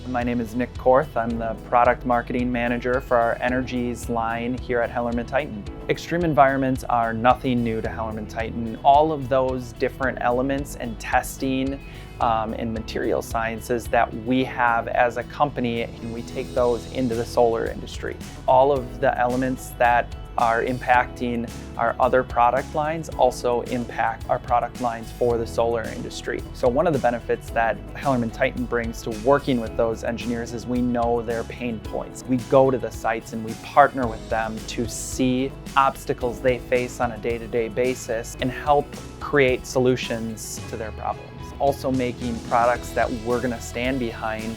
My name is Nick Korth. I'm the product marketing manager for our Energies line here at HellermannTyton. Extreme environments are nothing new to HellermannTyton. All of those different elements and testing and material sciences that we have as a company, and we take those into the solar industry. All of the elements that are impacting our other product lines also impact our product lines for the solar industry. So one of the benefits that HellermannTyton brings to working with those engineers is we know their pain points. We go to the sites and we partner with them to see obstacles they face on a day-to-day basis and help create solutions to their problems. Also making products that we're going to stand behind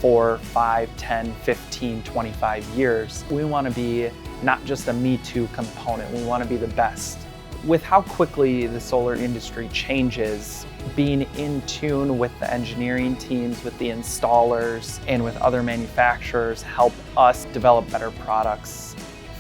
for 5, 10, 15, 25 years. We want to be not just a Me Too component, we want to be the best. With how quickly the solar industry changes, being in tune with the engineering teams, with the installers, and with other manufacturers help us develop better products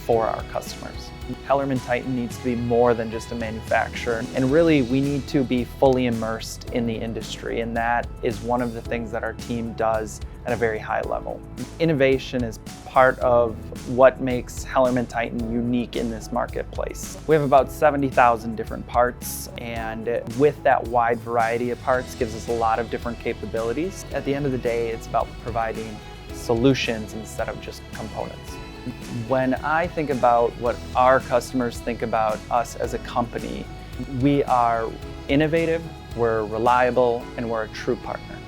for our customers. HellermannTyton needs to be more than just a manufacturer, and really we need to be fully immersed in the industry, and that is one of the things that our team does at a very high level. Innovation is part of what makes HellermannTyton unique in this marketplace. We have about 70,000 different parts, and with that wide variety of parts gives us a lot of different capabilities. At the end of the day, it's about providing solutions instead of just components. When I think about what our customers think about us as a company, we are innovative, we're reliable, and we're a true partner.